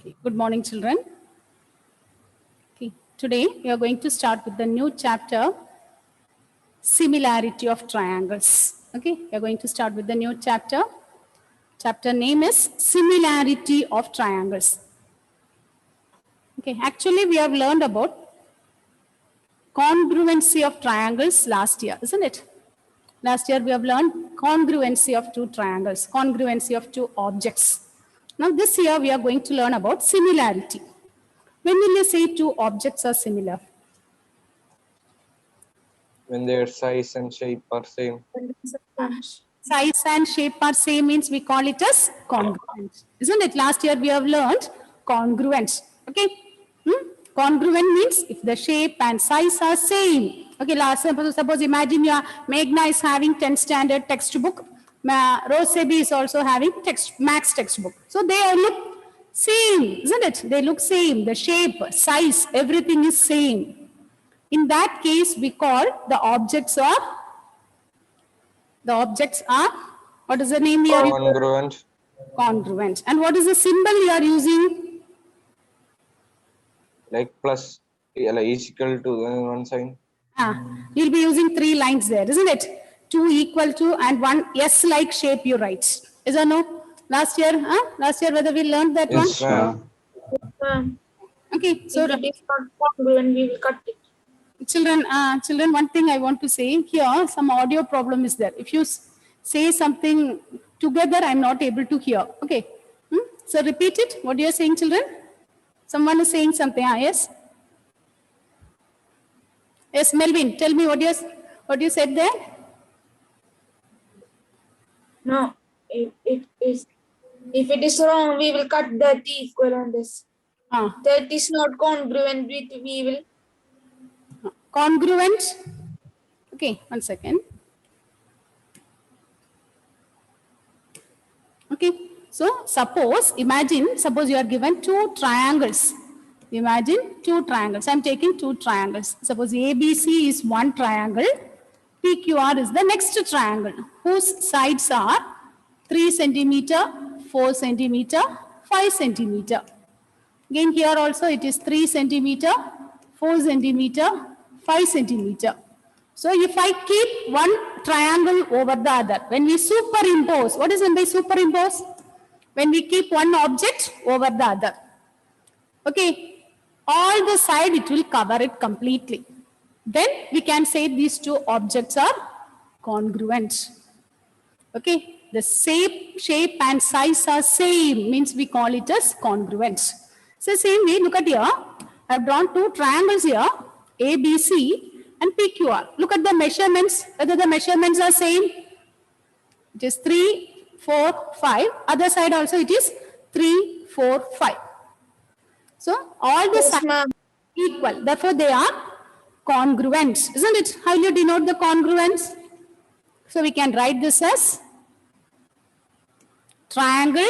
Okay. Good morning, children. Okay. Today we are going to start with the new chapter, Similarity of Triangles. Okay, we are going to start with the new chapter. Chapter name is Similarity of Triangles. Okay, actually we have learned about congruency of triangles last year, isn't it? Last year we have learned congruency of two triangles, congruency of two objects. Now this year we are going to learn about similarity. When will you say two objects are similar? When their size and shape are same. Size and shape are same means we call it as congruent. Isn't it? Last year we have learned congruent. Okay. Congruent means if the shape and size are same. Okay, suppose imagine your Meghna is having 10th standard textbook. Rosebi is also having max textbook. So they look same, isn't it? They look same. The shape, size, everything is same. In that case, we call the objects are, what is the name we are using? Congruent. Congruent. And what is the symbol you are using? Like plus, like is equal to one sign. You'll be using 3 lines there, isn't it? 2 equal to and 1 S-like shape you write. Is or no? Last year, whether we learned that Yes, one? Okay, so if it is not congruent, we will cut it. children, one thing I want to say here, some audio problem is there. If you say something together, I'm not able to hear. Okay. So repeat it. What you are saying, children? Someone is saying something. Yes. Yes, Melvin. Tell me what you said there. No, if it is wrong, we will cut that equal on this. That is not congruent with we will. Congruent. Okay, 1 second. Okay, so suppose you are given 2 triangles. Imagine 2 triangles. I am taking 2 triangles. Suppose ABC is one triangle. PQR is the next triangle whose sides are 3 centimeter, 4 centimeter, 5 centimeter. Again here also it is 3 centimeter, 4 centimeter, 5 centimeter. So if I keep one triangle over the other, when we superimpose, what is meant by superimpose? When we keep one object over the other. Okay, all the side it will cover it completely. Then we can say these 2 objects are congruent. Okay, the shape and size are same means we call it as congruent. So same way, look at here. I have drawn 2 triangles here, ABC and PQR. Look at the measurements, whether the measurements are same. It is 3, 4, 5. Other side also it is 3, 4, 5. So all the sides are equal. Therefore they are congruent, isn't it? How you denote the congruence? So we can write this as triangle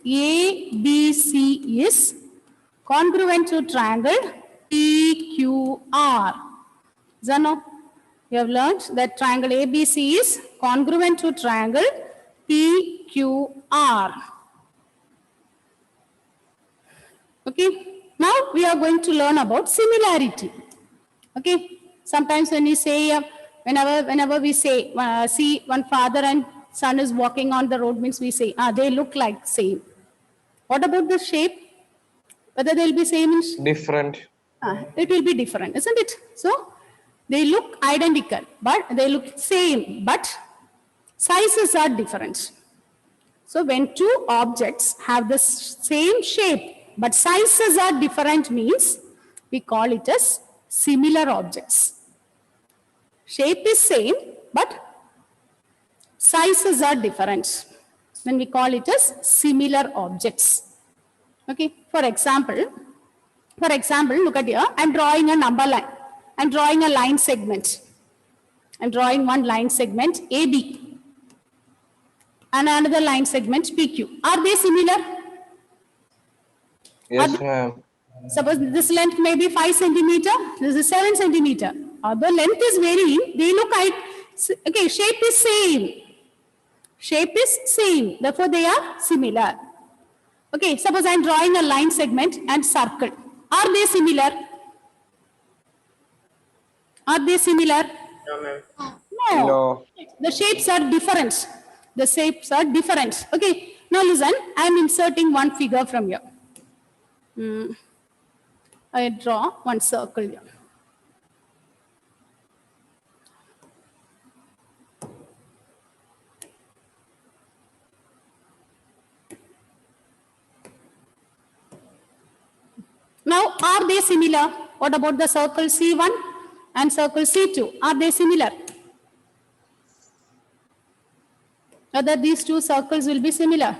ABC is congruent to triangle PQR. Zano, you have learned that triangle ABC is congruent to triangle PQR. Okay, now we are going to learn about similarity. Okay, sometimes when we say, whenever we say, see one father and son is walking on the road means we say, they look like same. What about the shape? Whether they will be same in different. It will be different, isn't it? So they look identical, but they look same, but sizes are different. So when 2 objects have the same shape, but sizes are different means we call it as similar objects. Shape is same, but sizes are different. Then we call it as similar objects. Okay, for example, look at here. I'm drawing a number line. I'm drawing a line segment. I'm drawing one line segment AB and another line segment PQ. Are they similar? Yes, ma'am. Suppose this length may be 5 centimeter. This is 7 centimeter. The length is varying. They look like, okay, shape is same. Shape is same. Therefore, they are similar. Okay, suppose I am drawing a line segment and circle. Are they similar? Are they similar? No, ma'am. No. No. The shapes are different. The shapes are different. Okay, now listen, I am inserting one figure from here. I draw one circle here. Now, are they similar? What about the circle C1 and circle C2? Are they similar? Whether these two circles will be similar?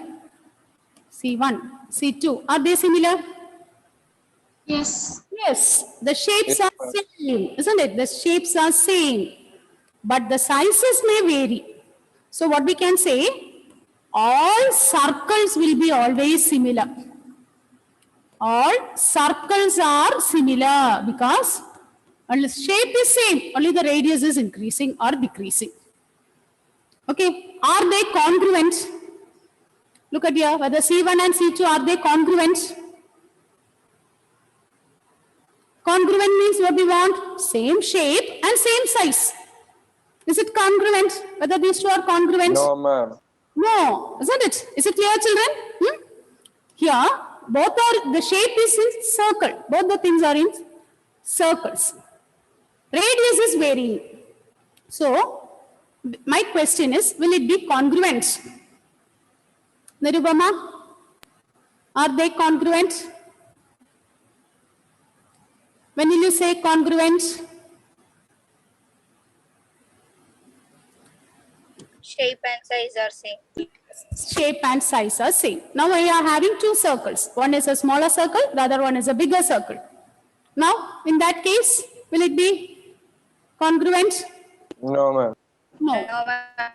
C1, C2, are they similar? Yes. Yes, the shapes Yes, are ma'am. same, isn't it? The shapes are same, but the sizes may vary. So what we can say, all circles will be always similar. All circles are similar because only shape is same, only the radius is increasing or decreasing. Okay, are they congruent? Look at here, whether C1 and C2, are they congruent? Congruent means what we want? Same shape and same size. Is it congruent? Whether these two are congruent? No, ma'am. No, isn't it? Is it clear, children? Here, both are, the shape is in circle. Both the things are in circles. Radius is varying. So, my question is, will it be congruent? Nirubama, are they congruent? When will you say congruent? Shape and size are same. Shape and size are same. Now we are having two circles. One is a smaller circle, the other one is a bigger circle. Now, in that case, will it be congruent? No, ma'am. No, No, ma'am.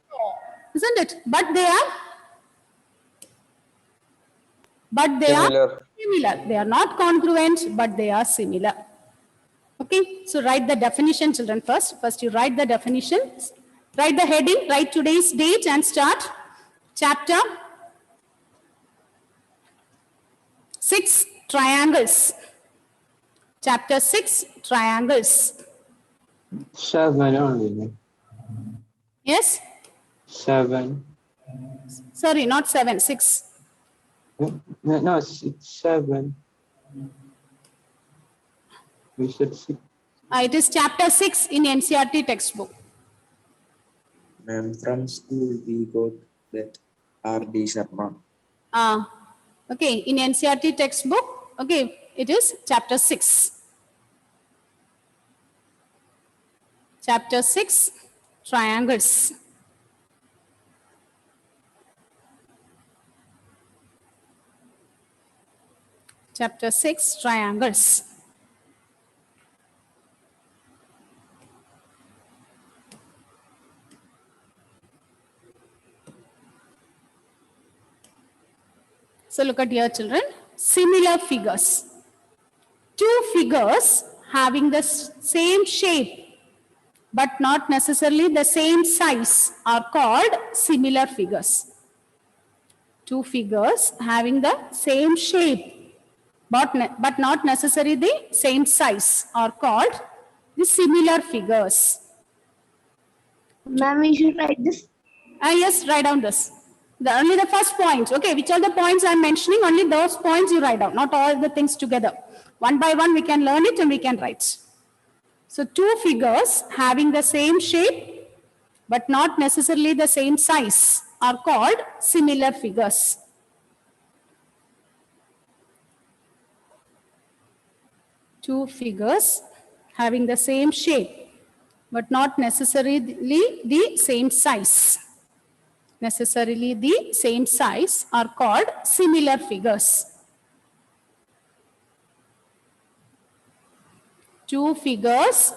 isn't it? But they are Similar. similar. They are not congruent, but they are similar. Okay, so write the definition, children, first. First you write the definition. Write the heading, write today's date and start. Chapter 6, triangles. Chapter 6, triangles. 7 only. Yes? 7. Sorry, not 7, 6. No, it's 7. We said 6. It is chapter 6 in NCERT textbook. Ma'am, from school we got that R.D. Sharma. Okay, in NCERT textbook, okay, it is chapter 6. Chapter 6, triangles. Chapter 6, triangles. So look at here, children. Similar figures. Two figures having the same shape but not necessarily the same size are called similar figures. Two figures having the same shape but not necessarily the same size are called the similar figures. Ma'am, we should write this. Yes, write down this. Only the first point. Okay, which are the points I am mentioning? Only those points you write down, not all the things together. One by one we can learn it and we can write. So two figures having the same shape but not necessarily the same size are called similar figures. Two figures having the same shape but not necessarily the same size. Necessarily the same size are called similar figures. Two figures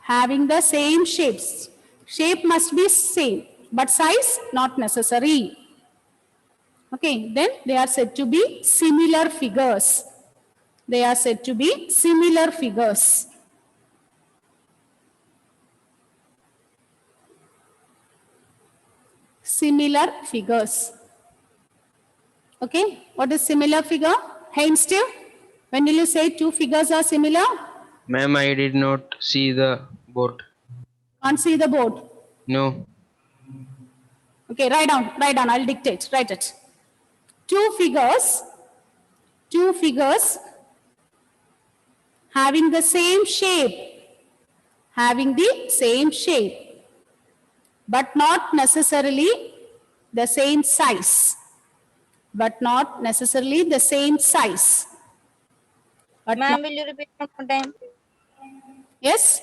having the same shapes. Shape must be same, but size not necessary. Okay, then they are said to be similar figures. They are said to be similar figures. Similar figures. Okay, what is similar figure? Hey, Steve, when will you say two figures are similar? Ma'am, I did not see the board. Can't see the board. No. Okay, write down, I'll dictate, write it. Two figures having the same shape, but not necessarily the same size. But not necessarily the same size. But Ma'am, will you repeat one more time? yes?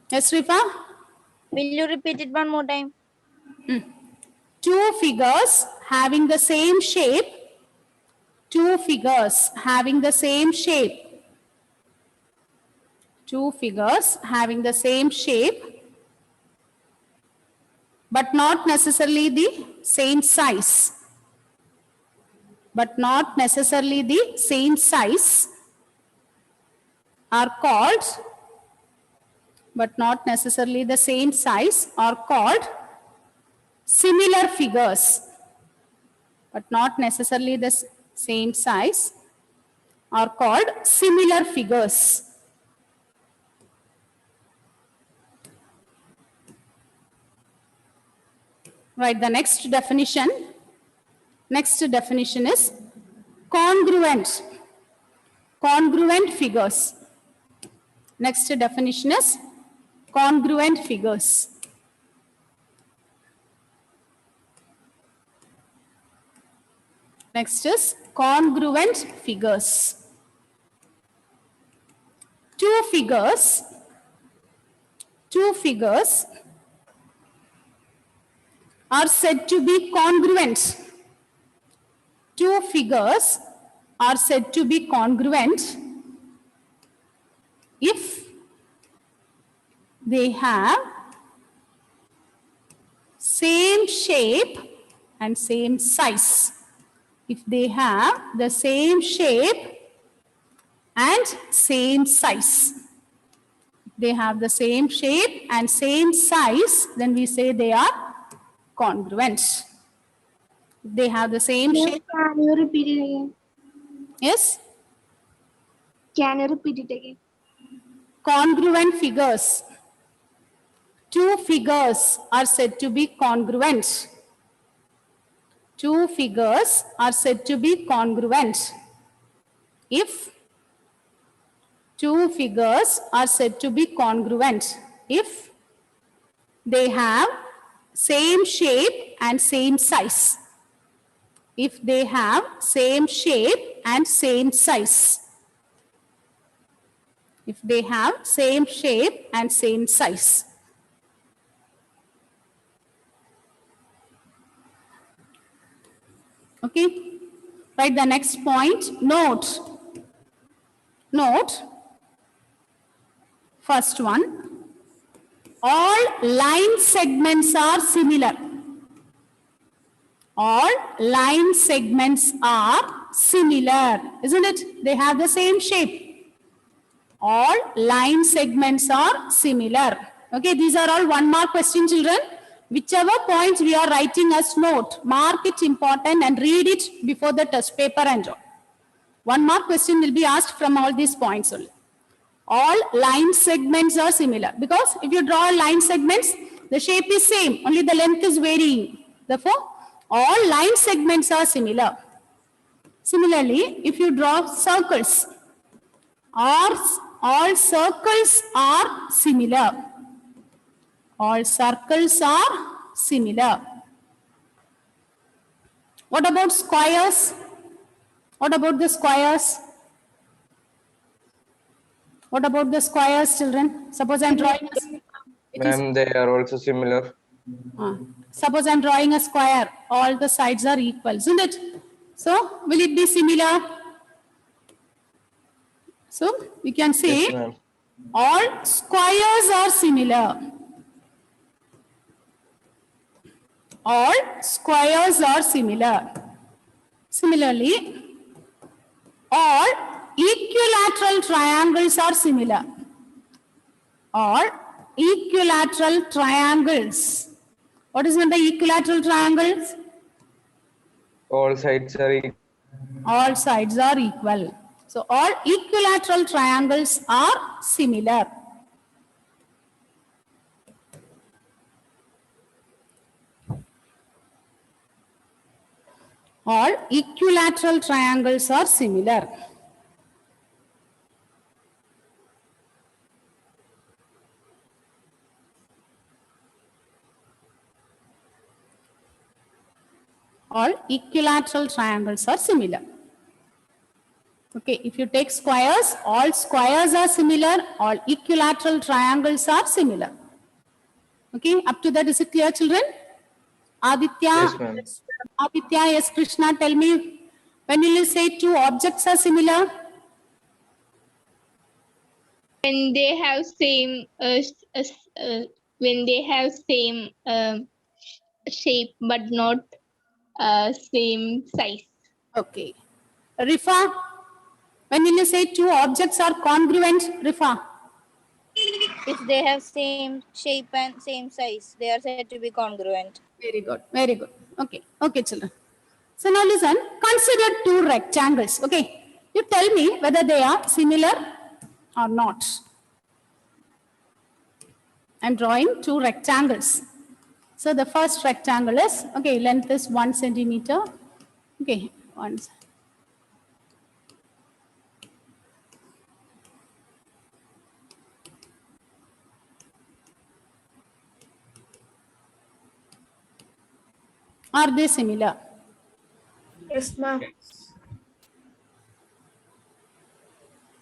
Yes, Rifa? Will you repeat it one more time? Two figures having the same shape. Two figures having the same shape. Two figures having the same shape, but not necessarily the same size. But not necessarily the same size are called, but not necessarily the same size are called similar figures. But not necessarily the same size are called similar figures. Right, the next definition. Next definition is congruent. Congruent figures. Next definition is congruent figures. Next is congruent figures. Two figures are said to be congruent. Two figures are said to be congruent if they have same shape and same size. If they have the same shape and same size. If they have the same shape and same size, then we say they are congruent. If they have the same shape. Can you repeat it again? Yes? Can you repeat it again? Congruent figures. Two figures are said to be congruent. Two figures are said to be congruent if two figures are said to be congruent if they have same shape and same size. If they have same shape and same size. If they have same shape and same size. Okay, write the next point. Note. First one. All line segments are similar. All line segments are similar, isn't it? They have the same shape. All line segments are similar. Okay, these are all 1 mark question, children. Whichever points we are writing as note, mark it important and read it before the test paper and draw. 1 mark question will be asked from all these points only. All line segments are similar because if you draw line segments, the shape is same, only the length is varying. Therefore, all line segments are similar. Similarly, if you draw circles, all circles are similar. All circles are similar. What about squares? What about the squares? What about the squares, children? Suppose I'm drawing Ma'am, they are also similar. Suppose I'm drawing a square. All the sides are equal, isn't it? So, will it be similar? So, we can say Yes, all squares are similar. All squares are similar. Similarly, all equilateral triangles are similar. All equilateral triangles. What is meant by equilateral triangles? All sides are equal. All sides are equal. So all equilateral triangles are similar. All equilateral triangles are similar. All equilateral triangles are similar. Okay, if you take squares, all squares are similar, all equilateral triangles are similar. Okay, up to that, is it clear, children? Aditya, Yes, ma'am. Aditya, yes, Krishna, tell me, when will you say two objects are similar? When they have same when they have same shape but not same size. Okay. Rifa, when will you say two objects are congruent? Rifa. If they have same shape and same size, they are said to be congruent. Very good, very good. Okay, okay, children. So now listen, consider two rectangles. Okay, you tell me whether they are similar or not. I'm drawing two rectangles. So the first rectangle is, okay, length is 1 centimeter. Okay, one. Are they similar? Yes, ma'am.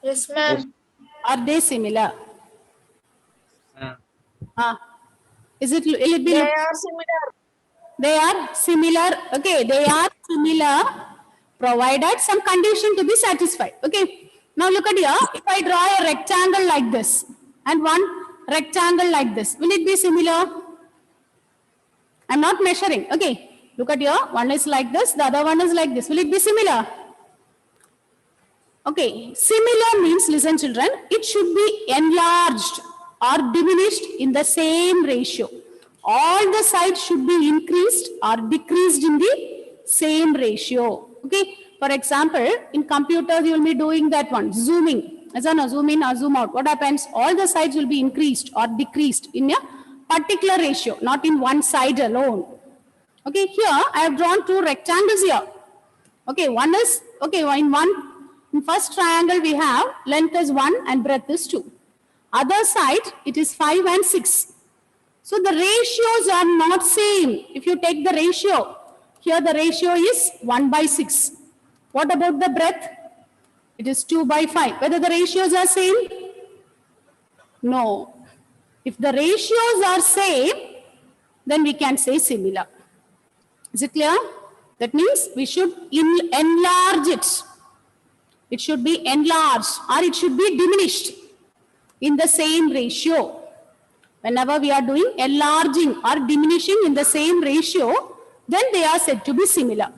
Yes, ma'am. Are they similar? Will it be? They are similar. They are similar. Okay, they are similar provided some condition to be satisfied. Okay, now look at here. If I draw a rectangle like this and one rectangle like this, will it be similar? I'm not measuring. Okay, look at here. One is like this, the other one is like this. Will it be similar? Okay, similar means, listen children, it should be enlarged or diminished in the same ratio. All the sides should be increased or decreased in the same ratio. Okay, for example, in computers you will be doing that one, zooming. As a zoom in or zoom out, what happens? All the sides will be increased or decreased in a particular ratio, not in one side alone. Okay, here I have drawn two rectangles here. Okay, one is, okay, in first triangle we have length is 1 and breadth is 2. Other side it is 5 and 6. So the ratios are not same. If you take the ratio, here the ratio is 1/6. What about the breadth? It is 2/5. Whether the ratios are same? No. If the ratios are same, then we can say similar. Is it clear? That means we should enlarge it. It should be enlarged or it should be diminished in the same ratio. Whenever we are doing enlarging or diminishing in the same ratio, then they are said to be similar.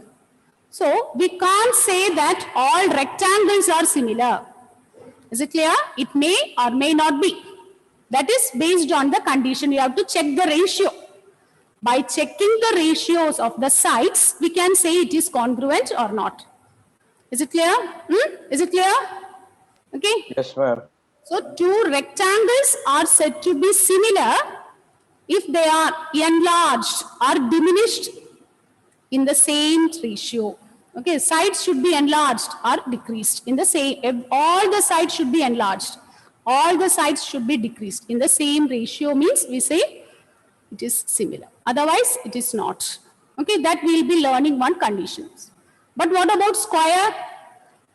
So we can't say that all rectangles are similar. Is it clear? It may or may not be. That is based on the condition. You have to check the ratio. By checking the ratios of the sides, we can say it is congruent or not. Is it clear? Is it clear? Okay. Yes, ma'am. So two rectangles are said to be similar if they are enlarged or diminished in the same ratio. Okay, sides should be enlarged or decreased in the same, all the sides should be enlarged. All the sides should be decreased in the same ratio means we say it is similar. Otherwise, it is not. Okay, that we will be learning one conditions. But what about square?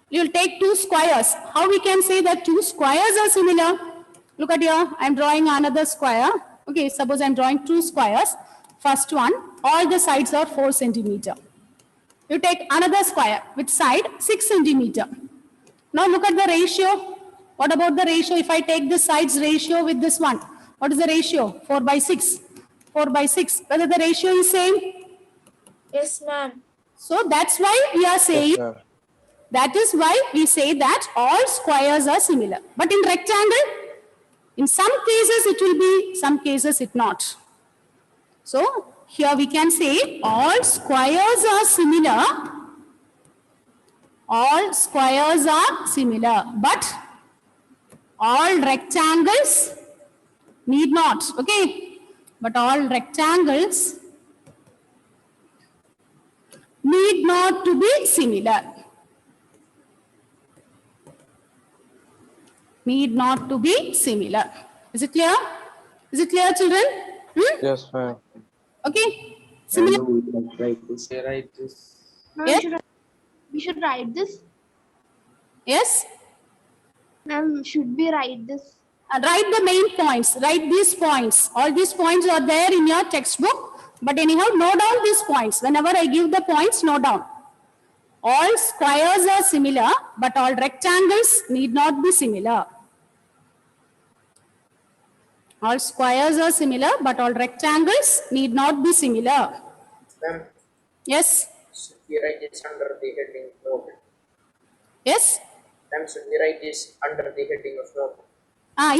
You will take two squares. How we can say that two squares are similar? Look at here. I am drawing another square. Okay, suppose I am drawing two squares. First one, all the sides are 4 centimeter. You take another square with side 6 centimeter. Now look at the ratio. What about the ratio? If I take the sides ratio with this one, what is the ratio? 4/6. 4/6. Whether the ratio is same? Yes, ma'am. So that's why we are saying, Yes, that is why we say that all squares are similar. But in rectangle, in some cases it will be, some cases it not. So here we can say all squares are similar All squares are similar, but all rectangles need not. Okay, but all rectangles need not to be similar. Need not to be similar. Is it clear? Is it clear, children? Yes, ma'am. Okay. Similar. Write this. Write this. Ma'am, Yes. we should write this. Yes. Ma'am, should we write this? Write the main points. Write these points. All these points are there in your textbook. But anyhow, note down these points. Whenever I give the points, note down. All squares are similar, but all rectangles need not be similar. All squares are similar, but all rectangles need not be similar. Ma'am, Yes. should we write this under the heading note? Yes. Ma'am, should we write this under the heading of note?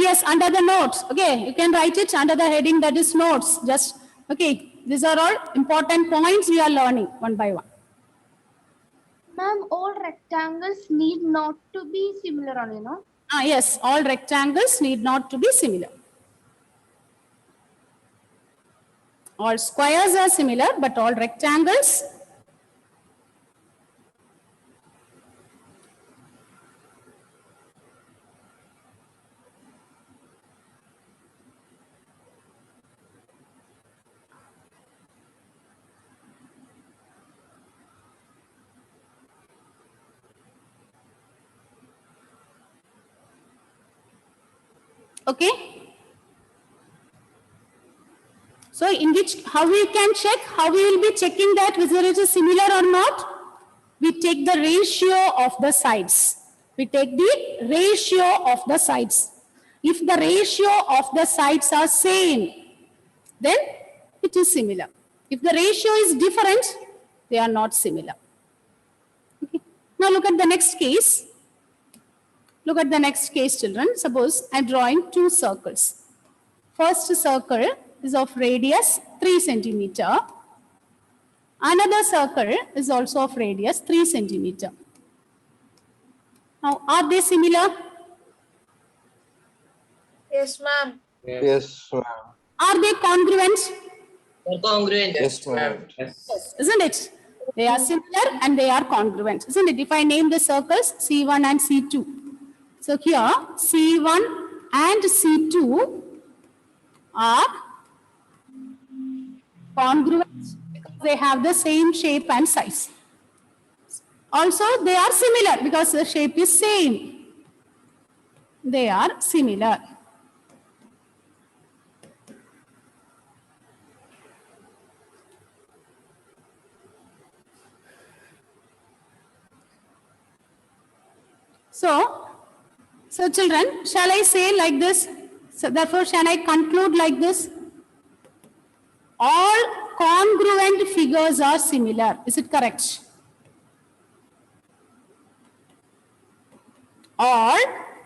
Yes, under the notes. Okay, you can write it under the heading that is notes. Just, okay, these are all important points we are learning one by one. Ma'am, all rectangles need not to be similar only, no? Yes, all rectangles need not to be similar. All squares are similar, but all rectangles okay. So in which, how we can check, how we will be checking that whether it is similar or not? We take the ratio of the sides. We take the ratio of the sides. If the ratio of the sides are same, then it is similar. If the ratio is different, they are not similar. Okay. Now look at the next case. Look at the next case, children. Suppose I am drawing two circles. First circle is of radius 3 centimeter. Another circle is also of radius 3 centimeter. Now, are they similar? Yes, ma'am. Yes, ma'am. Are they congruent? Congruent. Yes, ma'am. Yes, isn't it? They are similar and they are congruent, isn't it? If I name the circles C1 and C2. So here C1 and C2 are congruent because they have the same shape and size. Also, they are similar because the shape is same. They are similar. So children, shall I say like this? So therefore, shall I conclude like this? All congruent figures are similar. Is it correct? All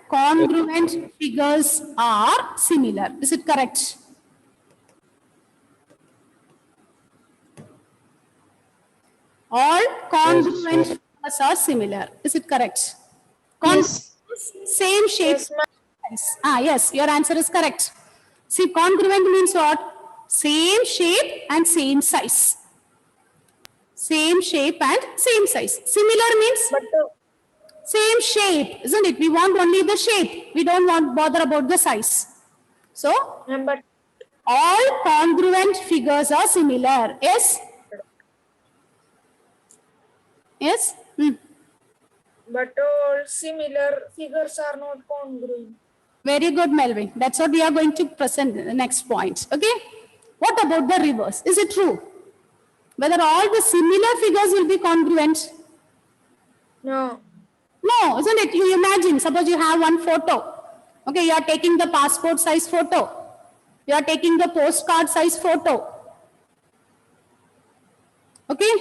congruent figures are similar. Is it correct? All congruent figures are similar. Is it correct? Same shape. Yes, your answer is correct. See, congruent means what? Same shape and same size. Same shape and same size. Similar means same shape, isn't it? We want only the shape. We don't want bother about the size. So, But all congruent figures are similar. Yes? Yes? but all similar figures are not congruent. Very good, Melvin. That's what we are going to present in the next point. Okay? What about the reverse? Is it true? Whether all the similar figures will be congruent? No. No, isn't it? You imagine, suppose you have one photo. Okay, you are taking the passport size photo. You are taking the postcard size photo. Okay?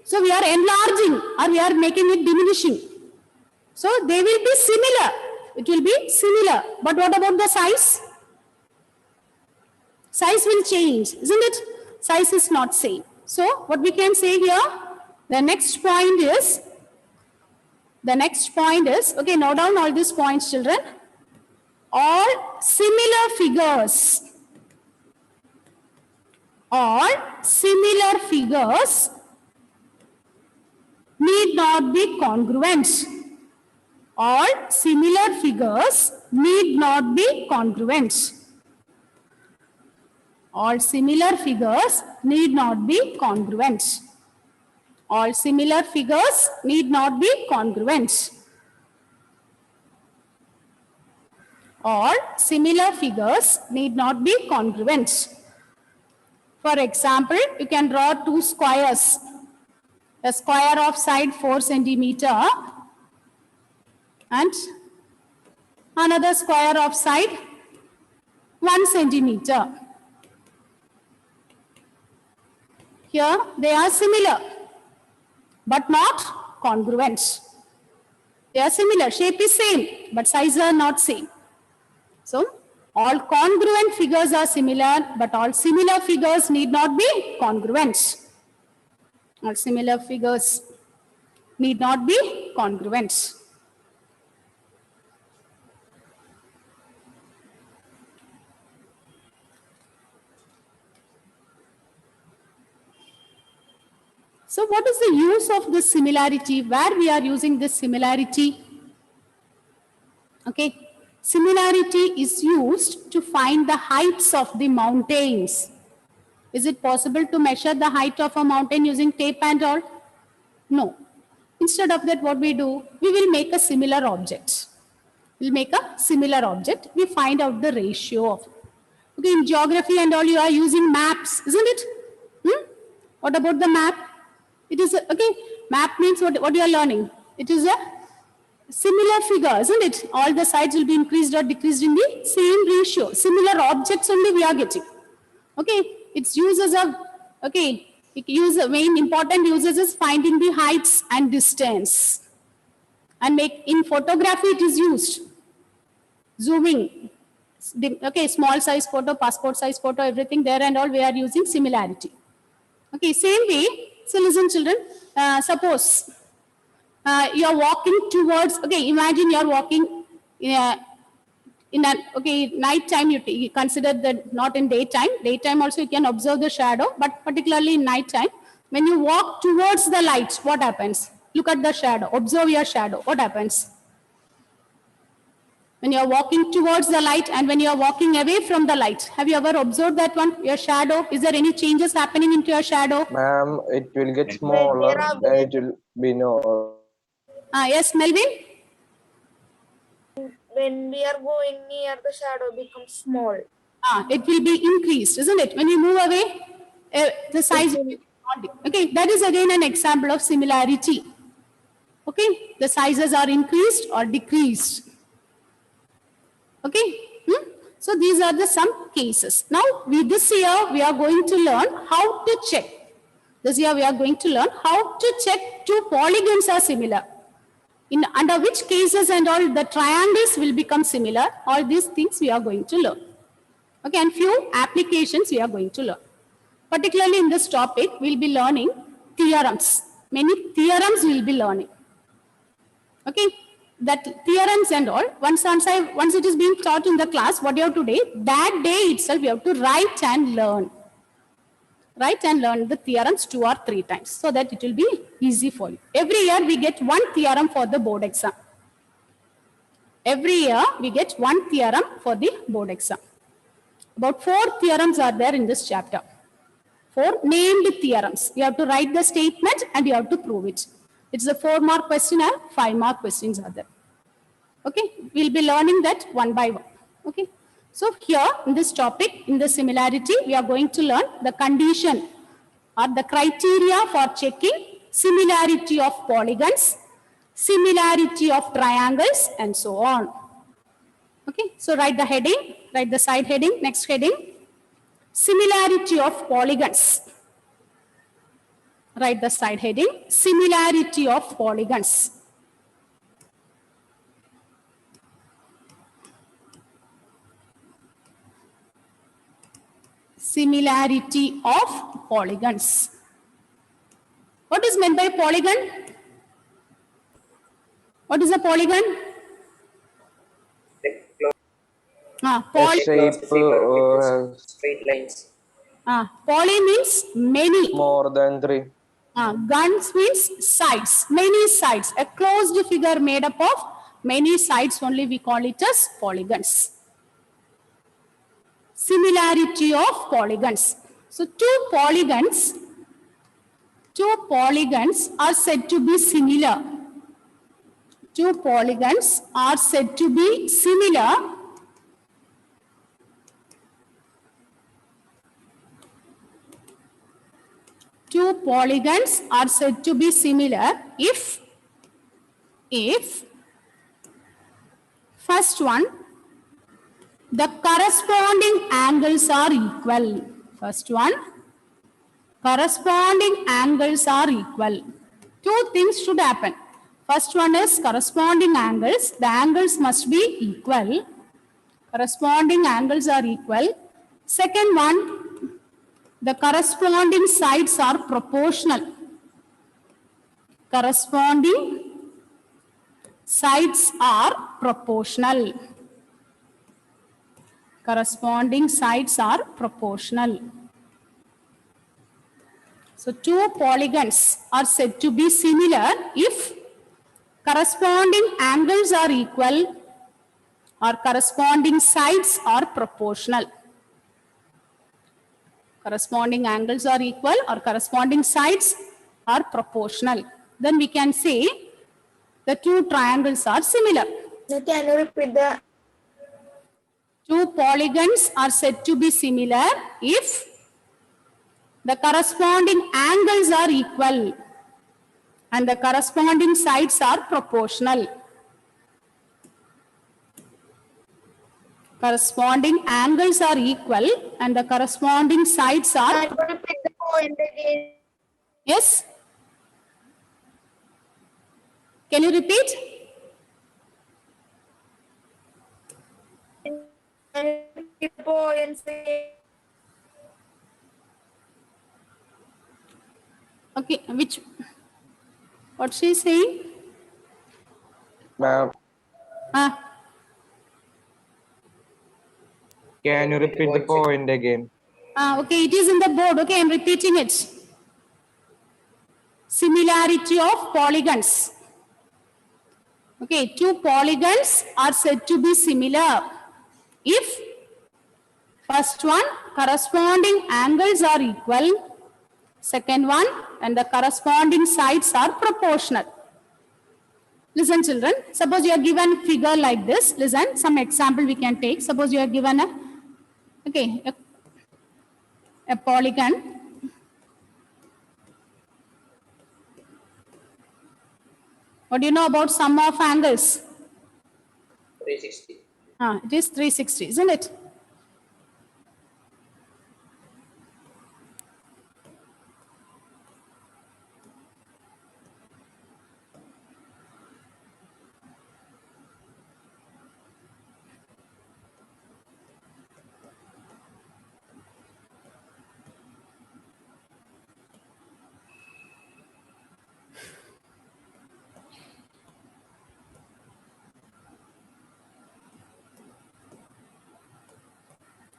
So we are enlarging or we are making it diminishing. So they will be similar. It will be similar. But what about the size? Size will change, isn't it? Size is not same. So what we can say here, the next point is The next point is, okay, note down all these points, children. All similar figures need not be congruent. All similar figures need not be congruent. All similar figures need not be congruent. All similar figures need not be congruent. All similar figures need not be congruent. For example, you can draw two squares. A square of side 4 centimeter and another square of side 1 centimeter. Here they are similar but not congruent. They are similar, shape is same but size are not same. So all congruent figures are similar, but all similar figures need not be congruent. All similar figures need not be congruent. So what is the use of this similarity? Where we are using this similarity? Okay. Similarity is used to find the heights of the mountains. Is it possible to measure the height of a mountain using tape and all? No. Instead of that, what we do? We will make a similar object. We'll make a similar object. We find out the ratio of it. Okay, in geography and all, you are using maps, isn't it? What about the map? It is a, okay. Map means what you are learning. It is a similar figure, isn't it? All the sides will be increased or decreased in the same ratio. Similar objects only we are getting. Okay, its uses of, okay, main important uses is finding the heights and distance. And in photography it is used. Zooming. Okay, small size photo, passport size photo, everything there and all we are using similarity. Okay, same way. So listen children, suppose you are walking towards, okay, imagine you are walking okay, night time, you consider that not in daytime. Daytime also you can observe the shadow, but particularly in night time, when you walk towards the light, what happens? Look at the shadow, observe your shadow, what happens? When you are walking towards the light and when you are walking away from the light, have you ever observed that one? Your shadow, is there any changes happening into your shadow? Ma'am, it will get smaller and it will be no. Yes, Melvin? When we are going near, the shadow becomes small. It will be increased, isn't it? When you move away, the size will be okay, that is again an example of similarity. Okay, the sizes are increased or decreased. Okay, so these are the some cases. Now, this year we are going to learn how to check. This year we are going to learn how to check two polygons are similar. Under which cases and all the triangles will become similar. All these things we are going to learn. Okay, and few applications we are going to learn. Particularly in this topic, we'll be learning theorems. Many theorems we'll be learning. Okay, that theorems and all, once it is being taught in the class, what you have to do, that day itself you have to write and learn. Write and learn the theorems 2 or 3 times so that it will be easy for you. Every year we get one theorem for the board exam. Every year we get one theorem for the board exam. About 4 theorems are there in this chapter. 4 named theorems. You have to write the statement and you have to prove it. It's a 4-mark question and 5-mark questions are there. Okay, we'll be learning that one by one. Okay, so here in this topic, in the similarity, we are going to learn the condition or the criteria for checking similarity of polygons, similarity of triangles, and so on. Okay, so write the heading, write the side heading, next heading, similarity of polygons. Write the side heading, similarity of polygons. Similarity of polygons. What is meant by polygon? What is a polygon? A shape Straight lines. Poly means many. more than 3. Guns means sides, many sides. A closed figure made up of many sides only we call it as polygons. Similarity of polygons. So two polygons are said to be similar. Two polygons are said to be similar two polygons are said to be similar if first one, the corresponding angles are equal. First one, corresponding angles are equal. Two things should happen. First one is corresponding angles. The angles must be equal. Corresponding angles are equal. Second one, the corresponding sides are proportional. Corresponding sides are proportional. Corresponding sides are proportional. So two polygons are said to be similar if corresponding angles are equal or corresponding sides are proportional. Corresponding angles are equal or corresponding sides are proportional. Then we can say the two triangles are similar. Can you repeat the? Two polygons are said to be similar if the corresponding angles are equal and the corresponding sides are proportional. Corresponding angles are equal and the corresponding sides are. Can you repeat the point again? Yes? Can you repeat? Can you repeat the points again? Okay, what she is saying? Ma'am, can you repeat the point again? Okay, it is in the board. Okay, I am repeating it. Similarity of polygons. Okay, two polygons are said to be similar if first one, corresponding angles are equal. Second one, and the corresponding sides are proportional. Listen children, suppose you are given figure like this. Listen, some example we can take. Suppose you are given a polygon. What do you know about sum of angles? 360. It is 360, isn't it?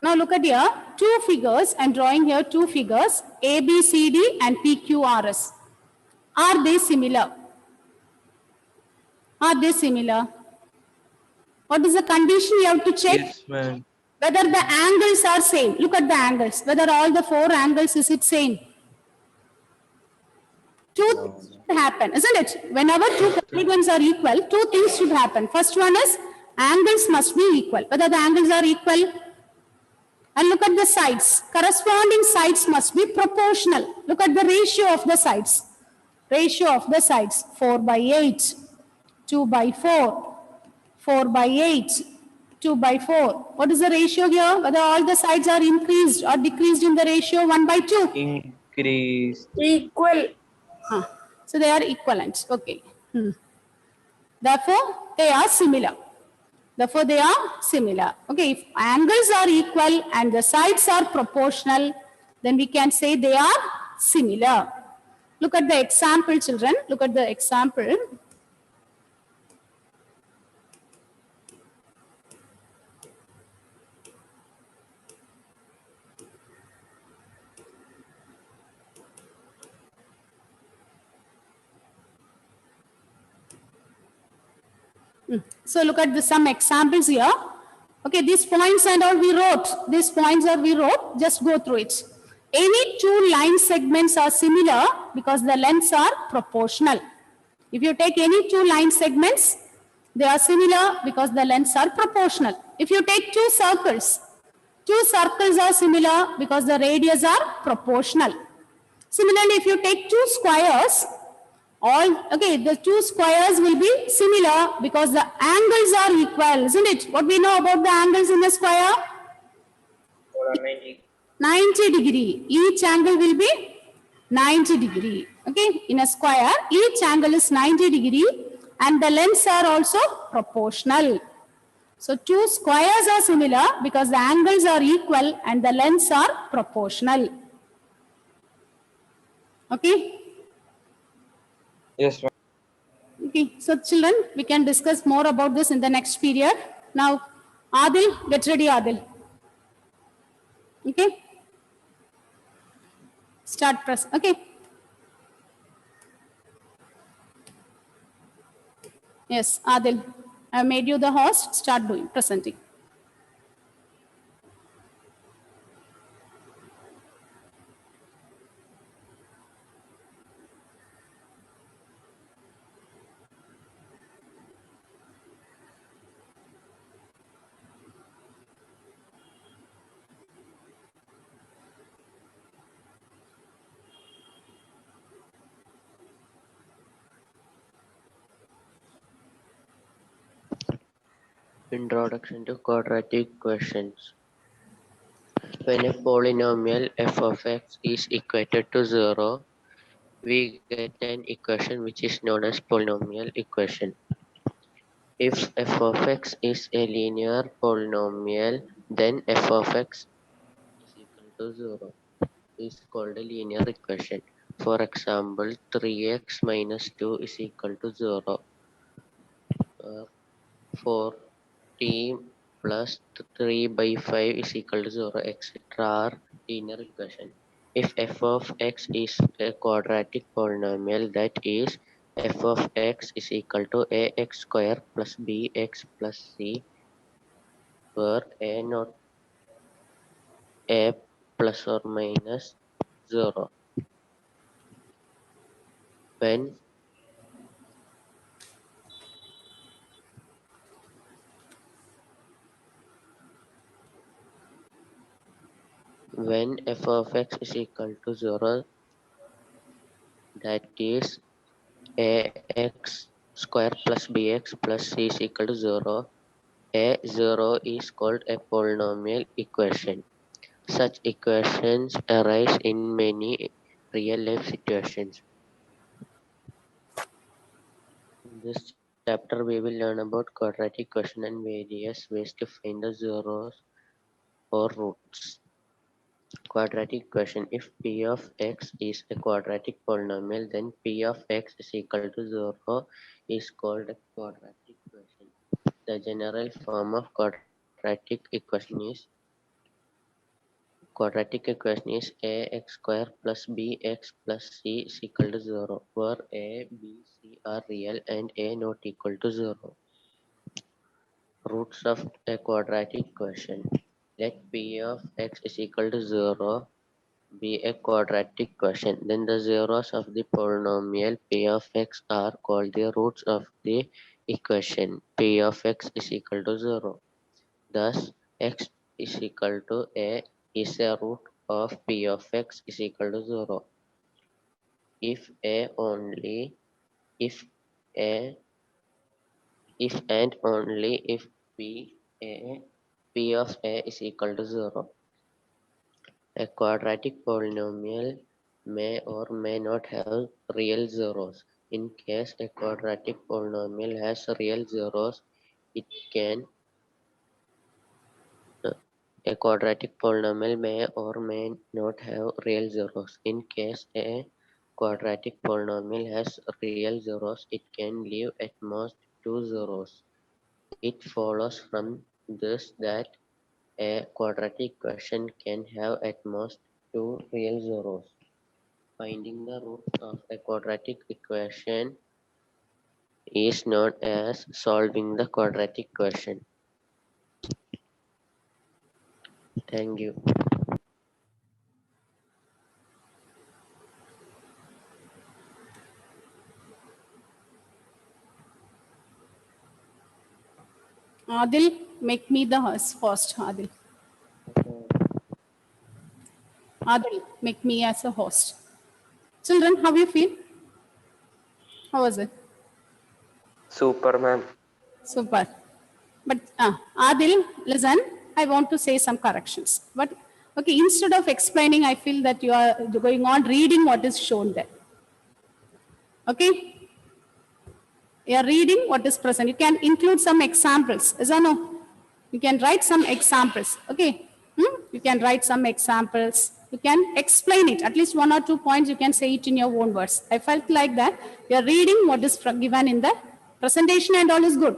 Now look at here, two figures. I'm drawing here two figures, ABCD and PQRS. Are they similar? Are they similar? What is the condition you have to check? Yes, ma'am. Whether the angles are same. Look at the angles. Whether all the four angles is it same? Two things should happen, isn't it? Whenever two polygons are equal, two things should happen. First one is angles must be equal. Whether the angles are equal. And look at the sides. Corresponding sides must be proportional. Look at the ratio of the sides. Ratio of the sides. 4 by 8, 2 by 4, 4 by 8, 2 by 4. What is the ratio here? Whether all the sides are increased or decreased in the ratio 1 by 2? Increase. Equal. So they are equivalent. Okay. Therefore, they are similar. Therefore, they are similar. Okay, if angles are equal and the sides are proportional, then we can say they are similar. Look at the example, children. Look at the example. So look at some examples here. Okay, these points and all we wrote. These points are we wrote. Just go through it. Any two line segments are similar because the lengths are proportional. If you take any two line segments, they are similar because the lengths are proportional. If you take two circles are similar because the radius are proportional. Similarly, if you take two squares, the two squares will be similar because the angles are equal, isn't it? What we know about the angles in a square? 90. 90 degree. Each angle will be 90 degree. Okay, in a square, each angle is 90 degree and the lengths are also proportional. So two squares are similar because the angles are equal and the lengths are proportional. Okay. Yes, ma'am. Okay, so children, we can discuss more about this in the next period. Now, Adil, get ready, Adil. Okay? Start press. Okay. Yes, Adil. I made you the host. Start doing, presenting. Introduction to quadratic questions. When a polynomial f of x is equated to 0, we get an equation which is known as polynomial equation. If f of x is a linear polynomial, then f of x is equal to 0 is called a linear equation. For example, 3x minus 2 is equal to 0. For t plus 3 by 5 is equal to 0, etc. are linear equation. If f of x is a quadratic polynomial, that is f of x is equal to ax square plus bx plus c, where a not a plus or minus 0. When f of x is equal to 0, that is ax square plus bx plus c is equal to 0, a0 is called a polynomial equation. Such equations arise in many real-life situations. In this chapter, we will learn about quadratic equation and various ways to find the zeros or roots. Quadratic equation. If p of x is a quadratic polynomial, then p of x is equal to 0 is called a quadratic equation. The general form of quadratic equation is ax square plus bx plus c is equal to 0, where a, b, c are real and a not equal to 0. Roots of a quadratic equation. Let p of x is equal to 0 be a quadratic equation. Then the zeros of the polynomial p of x are called the roots of the equation. P of x is equal to 0. Thus, x is equal to a is a root of p of x is equal to 0. If a only, if a, if and only if p of a is equal to 0. A quadratic polynomial may or may not have real zeros. In case a quadratic polynomial has real zeros, it can a quadratic polynomial may or may not have real zeros. In case a quadratic polynomial has real zeros, it can leave at most two zeros. It follows from this that a quadratic equation can have at most two real zeros. Finding the root of a quadratic equation is known as solving the quadratic question. Thank you. Adil, make me the host first, Adil. Adil, make me as a host. Children, how you feel? How was it? Super, ma'am. Super. But Adil, listen, I want to say some corrections. But okay, instead of explaining, I feel that you are going on reading what is shown there. Okay? You are reading what is present. You can include some examples. Is or no? You can write some examples. Okay? You can write some examples. You can explain it. At least 1 or 2 points, you can say it in your own words. I felt like that. You are reading what is given in the presentation and all is good.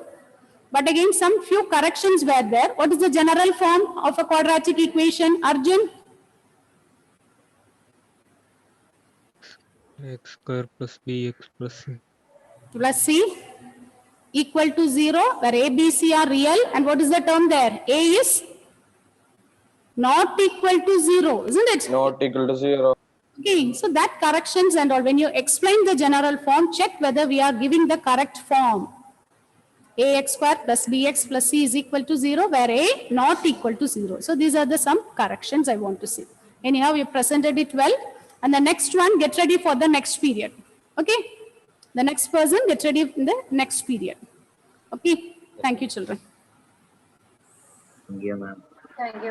But again, some few corrections were there. What is the general form of a quadratic equation, Arjun? X square plus bx plus c. Plus c equal to 0, where a, b, c are real. And what is the term there? A is not equal to 0, isn't it? Not equal to 0. Okay, so that corrections and all, when you explain the general form, check whether we are giving the correct form. Ax square plus bx plus c is equal to 0, where a not equal to 0. So these are the some corrections I want to see. Anyhow, you presented it well. And the next one, get ready for the next period. Okay? The next person, get ready in the next period. Okay? Thank you, children. Thank you, ma'am. Thank you.